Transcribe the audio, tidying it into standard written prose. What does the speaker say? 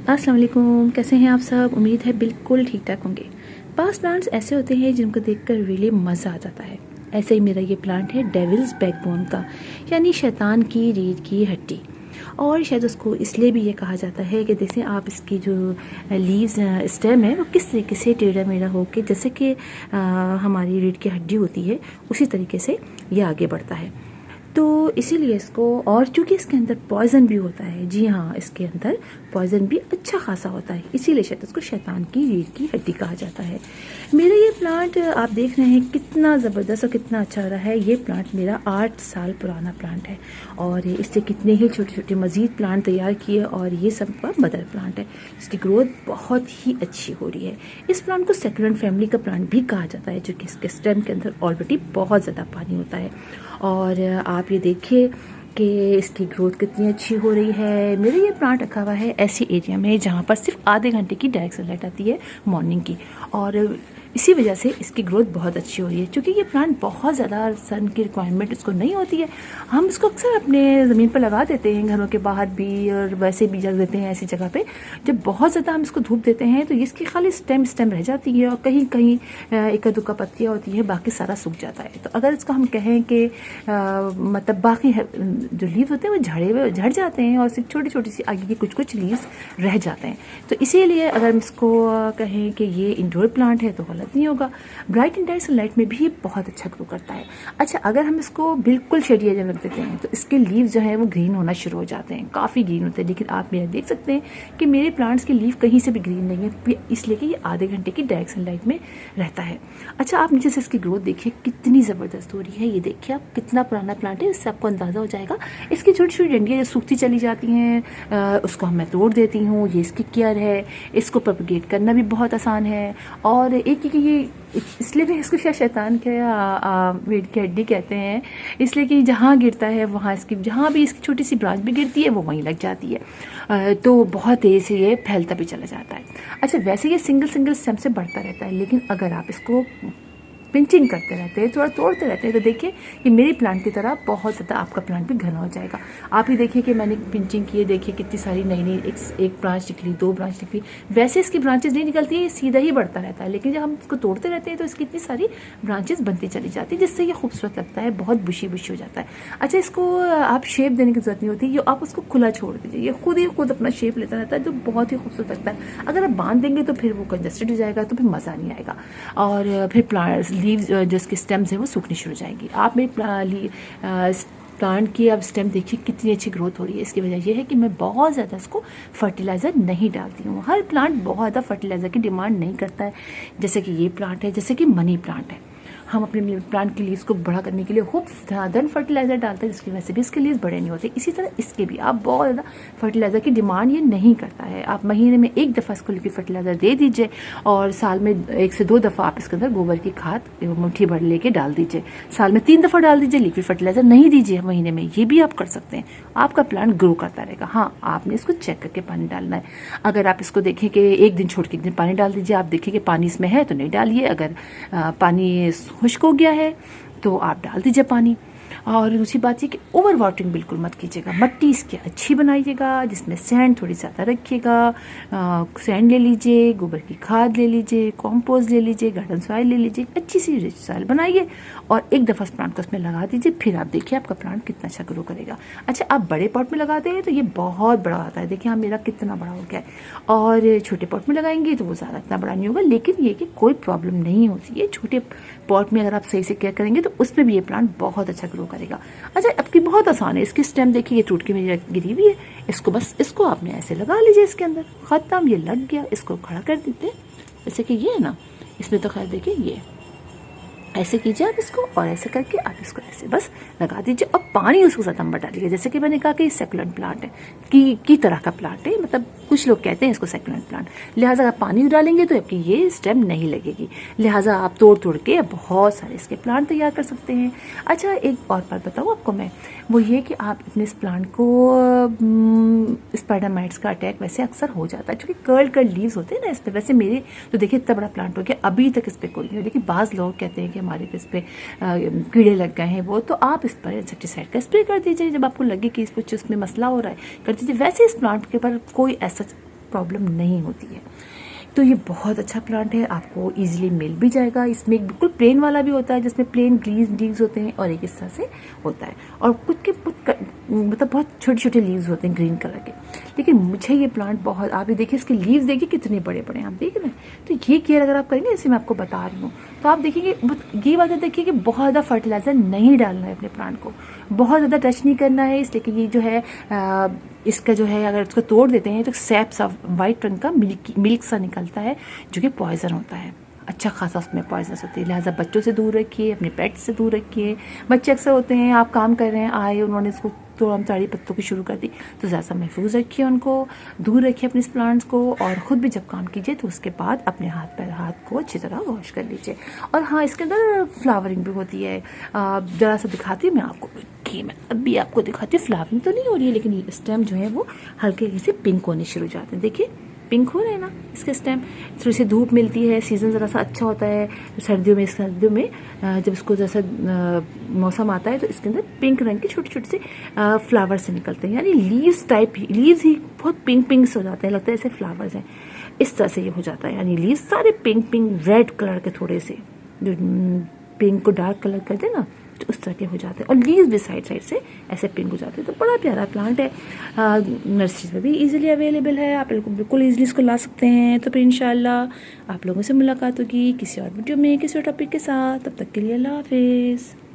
अस्सलाम वालेकुम, कैसे हैं आप सब। उम्मीद है बिल्कुल ठीक ठाक होंगे। पास प्लांट्स ऐसे होते हैं जिनको देखकर रियली मज़ा आ जाता है। ऐसे ही मेरा ये प्लांट है डेविल्स बैकबोन का, यानी शैतान की रीढ़ की हड्डी। और शायद उसको इसलिए भी ये कहा जाता है कि जैसे आप इसकी जो लीव्स स्टेम है वो किस तरीके से टेढ़ा मेढ़ा होकर जैसे कि हमारी रीढ़ की हड्डी होती है उसी तरीके से ये आगे बढ़ता है। तो इसीलिए इसको, और चूंकि इसके अंदर पॉइजन भी होता है, जी हाँ, इसके अंदर पॉइजन भी अच्छा खासा होता है, इसीलिए शायद इसको शैतान की रीढ़ की हड्डी कहा जाता है। मेरा ये प्लांट आप देख रहे हैं कितना ज़बरदस्त और कितना अच्छा रहा है। ये प्लांट मेरा 8 साल पुराना प्लांट है और इससे कितने ही छोटे छोटे मज़ीद प्लांट तैयार किए और ये सब का मदर प्लांट है। इसकी ग्रोथ बहुत ही अच्छी हो रही है। इस प्लांट को सेकुलेंट फैमिली का प्लांट भी कहा जाता है, जो कि इसके स्टेम के अंदर ऑलरेडी बहुत ज़्यादा पानी होता है। और आप ये देखिए कि इसकी ग्रोथ कितनी अच्छी हो रही है। मेरा ये प्लांट रखा हुआ है ऐसी एरिया में जहाँ पर सिर्फ आधे घंटे की डायरेक्ट सनलाइट आती है मॉर्निंग की, और इसी वजह से इसकी ग्रोथ बहुत अच्छी हो रही है। क्योंकि ये प्लांट बहुत ज़्यादा सन की रिक्वायरमेंट इसको नहीं होती है। हम इसको अक्सर अपने ज़मीन पर लगा देते हैं, घरों के बाहर भी, और वैसे भी जग देते हैं ऐसी जगह पे। जब बहुत ज़्यादा हम इसको धूप देते हैं तो इसकी खाली स्टेम रह जाती है और कहीं कहीं एक दुक्का पत्तियाँ होती है, बाकी सारा सूख जाता है। तो अगर इसको हम कहें कि मतलब बाकी जो लीव्स होते हैं वो झड़ जाते हैं और सिर्फ छोटी छोटी सी आगे की कुछ लीव्स रह जाते हैं। तो इसीलिए अगर हम इसको कहें कि ये इंडोर प्लांट है तो गलत नहीं होगा। ब्राइट इंडायरेक्ट सनलाइट में भी ये बहुत अच्छा ग्रो करता है। अच्छा, अगर हम इसको बिल्कुल शेडी एरिया में रख देते हैं तो इसके लीव्स जो है वो ग्रीन होना शुरू हो जाते हैं, काफ़ी ग्रीन होते हैं। लेकिन आप मेरे देख सकते हैं कि मेरे प्लांट्स के लीव कहीं से भी ग्रीन नहीं है, इसलिए कि ये आधे घंटे की डायरेक्ट सनलाइट में रहता है। अच्छा, आप नीचे से इसकी ग्रोथ देखिए कितनी ज़बरदस्त हो रही है। ये देखिए आप कितना पुराना प्लांट है, इससे आपको अंदाज़ा हो जाएगा। इसकी छोटी छोटी डंडियाँ जो सूखती चली जाती हैं उसको मैं तोड़ देती हूँ। ये इसकी केयर है। इसको प्रोपगेट करना भी बहुत आसान है। और एक ये इसलिए भी इसको शायद शैतान के रीढ़ की हड्डी कहते हैं, इसलिए कि जहाँ गिरता है वहाँ इसकी, जहाँ भी इसकी छोटी सी ब्रांच भी गिरती है वो वहीं लग जाती है। तो बहुत तेज़ी से ये फैलता भी चला जाता है। अच्छा, वैसे ये सिंगल स्टेम से बढ़ता रहता है, लेकिन अगर आप इसको पिंचिंग करते रहते हैं, थोड़ा तोड़ते रहते हैं, तो देखिए कि मेरे प्लांट की तरह बहुत ज़्यादा आपका प्लांट भी घना हो जाएगा। आप ही देखिए कि मैंने पिंचिंग की है, देखिए कितनी सारी नई एक ब्रांच निकली, 2 ब्रांच निकली। वैसे इसकी ब्रांचेस नहीं निकलती है, ये सीधा ही बढ़ता रहता है। लेकिन जब हम इसको तोड़ते रहते हैं तो इसकी इतनी सारी ब्रांचेस बनती चली जाती है, जिससे ये खूबसूरत लगता है, बहुत बुशी हो जाता है। अच्छा, इसको आप शेप देने की जरूरत नहीं होती, ये आप उसको खुला छोड़ दीजिए, ये खुद ही खुद अपना शेप लेता रहता है, जो बहुत ही खूबसूरत लगता है। अगर आप बांध देंगे तो फिर वो कंजस्टेड हो जाएगा, तो फिर मज़ा नहीं आएगा और फिर प्लांट लीव्स जिसके स्टेम्स हैं वो सूखनी शुरू हो जाएंगी। आप मेरे प्लांट की अब स्टेम देखिए कितनी अच्छी ग्रोथ हो रही है। इसकी वजह यह है कि मैं बहुत ज़्यादा इसको फर्टिलाइज़र नहीं डालती हूँ। हर प्लांट बहुत ज़्यादा फर्टिलाइज़र की डिमांड नहीं करता है, जैसे कि ये प्लांट है, जैसे कि मनी प्लांट है। हम अपने प्लांट के लीव्स को बड़ा करने के लिए खूब ज़्यादा फर्टिलाइज़र डालते हैं, जिसकी वजह से भी इसके लीव्स बड़े नहीं होते। इसी तरह इसके भी आप बहुत ज़्यादा फर्टिलाइज़र की डिमांड ये नहीं करता है। आप महीने में 1 दफ़ा इसको लिक्विड फर्टिलाइज़र दे दीजिए और साल में 1 से 2 दफ़ा आप इसके अंदर गोबर की खाद मुट्ठी भर लेके डाल दीजिए। साल में 3 दफ़ा डाल दीजिए, लिक्विड फर्टिलाइज़र नहीं दीजिए महीने में, ये भी आप कर सकते हैं। आपका प्लांट ग्रो करता रहेगा। हाँ, आपने इसको चेक करके पानी डालना है। अगर आप इसको देखें कि एक दिन छोड़ के एक दिन पानी डाल दीजिए, आप देखिए कि पानी इसमें है तो नहीं डालिए। अगर पानी खुश्क हो गया है तो आप डाल दीजिए पानी। और दूसरी बात ये कि ओवर वाटरिंग बिल्कुल मत कीजिएगा। मिट्टी इसकी अच्छी बनाइएगा, जिसमें सैंड थोड़ी ज़्यादा रखिएगा। सैंड ले लीजिए, गोबर की खाद ले लीजिए, कॉम्पोस्ट ले लीजिए, गार्डन सॉइल ले लीजिए, अच्छी सी रिच सॉइल बनाइए और एक दफ़ा प्लांट को उसमें लगा दीजिए। फिर आप देखिए आपका प्लांट कितना अच्छा ग्रो करेगा। अच्छा, आप बड़े पॉट में लगाते हैं तो ये बहुत बड़ा आता है। देखिए हाँ, मेरा कितना बड़ा हो गया है। और छोटे पॉट में लगाएंगे तो वो ज़्यादा इतना बड़ा नहीं होगा, लेकिन ये कि कोई प्रॉब्लम नहीं होती है। छोटे पॉट में अगर आप सही से केयर करेंगे तो उसमें भी ये प्लांट बहुत अच्छा ग्रो करेगा। अच्छा, आपकी बहुत आसान है। इसकी स्टेम देखिए, ये टूट के मेरी गिरी हुई है। इसको आपने ऐसे लगा लीजिए इसके अंदर, ख़त्म, ये लग गया। इसको खड़ा कर देते, जैसे कि ये है ना, इसमें तो खैर देखिए ये ऐसे कीजिए आप इसको, और ऐसे करके आप इसको ऐसे बस लगा दीजिए और पानी उसको ज़्यादा मत डालिए। जैसे कि मैंने कहा कि सेकुलेंट प्लांट है की तरह का प्लांट है, मतलब कुछ लोग कहते हैं इसको सेकुलेंट प्लांट, लिहाजा आप पानी डालेंगे तो आपकी ये स्टेम नहीं लगेगी। लिहाजा आप तोड़ के बहुत सारे इसके प्लांट तैयार कर सकते हैं। अच्छा, एक और बात बताऊँ आपको मैं, वो ये कि आप अपने इस प्लांट को स्पाइडर माइट्स का अटैक वैसे अक्सर हो जाता है, क्योंकि कर्ल लीव्स होते हैं ना इस पर। वैसे मेरे तो देखिए इतना बड़ा प्लांट हो गया, अभी तक इस पर कोई नहीं हो, लेकिन बाज़ लोग कहते हैं कि हमारे इस पर कीड़े लग गए हैं वो, तो आप इस पर इंसेक्टिसाइड का स्प्रे कर दीजिए। जब आपको लगे कि इस पर उसमें मसला हो रहा है, कर दीजिए। वैसे इस प्लांट के पर कोई ऐसा प्रॉब्लम नहीं होती है। तो ये बहुत अच्छा प्लांट है, आपको इजीली मिल भी जाएगा। इसमें एक बिल्कुल प्लेन वाला भी होता है जिसमें प्लेन लीव्स होते हैं, और एक इस तरह से होता है, और मतलब बहुत छोटे छोटे लीव्स होते हैं ग्रीन कलर के। लेकिन मुझे ये प्लांट बहुत, आप ये देखिए इसके लीव्स देखिए कितने बड़े बड़े हैं, आप देख रहे हैं। तो ये केयर अगर आप करेंगे, जैसे मैं आपको बता रही हूँ, तो आप देखिए ये बात है, देखिए कि बहुत ज़्यादा फर्टिलाइजर नहीं डालना है अपने प्लांट को, बहुत ज़्यादा टच नहीं करना है, इसलिए कि ये जो है इसका जो है अगर इसको तोड़ देते हैं तो सैप सा वाइट रंग का मिल्क सा निकलता है, जो कि पॉइजन होता है, अच्छा खासा उसमें पॉइजन होती है। लिहाजा बच्चों से दूर रखिए, अपने पेट्स से दूर रखिए। बच्चे अक्सर होते हैं, आप काम कर रहे हैं, आए, उन्होंने इसको तोड़ ताड़ी पत्तों की शुरू कर दी, तो ज़्यादा महफूज रखिए, उनको दूर रखिए अपने प्लांट्स को। और ख़ुद भी जब काम कीजिए तो उसके बाद अपने हाथ को अच्छी तरह वॉश कर लीजिए। और हाँ, इसके अंदर फ्लावरिंग भी होती है, ज़रा सा दिखाती हूँ मैं आपको, कि मैं अभी आपको दिखाती हूँ। फ्लावरिंग तो नहीं हो रही है, लेकिन स्टेम जो है वो हल्के से पिंक होने शुरू हो जाते हैं। देखिए पिंक हो रहे हैं ना इसके स्टेम। थोड़ी सी धूप मिलती है, सीज़न ज़रा सा अच्छा होता है तो सर्दियों में जब इसको जैसा मौसम आता है तो इसके अंदर पिंक रंग के छोटे छोटे से फ्लावर से निकलते हैं, यानी लीव्स ही बहुत पिंक से हो जाते हैं, लगता है ऐसे फ्लावर्स हैं। इस तरह से ये हो जाता है, यानी लीव्स सारे पिंक रेड कलर के, थोड़े से जो पिंक को डार्क कलर कर दे ना, तो उस तरह के हो जाते हैं। और लीव्स भी साइड से ऐसे पिंक हो जाते हैं। तो बड़ा प्यारा प्लांट है, नर्सरीज में भी इजीली अवेलेबल है, आप बिल्कुल इजीली इसको ला सकते हैं। तो फिर इंशाल्लाह आप लोगों से मुलाकात होगी किसी और वीडियो में, किसी और टॉपिक के साथ। तब तक के लिए अल्लाह हाफिज़।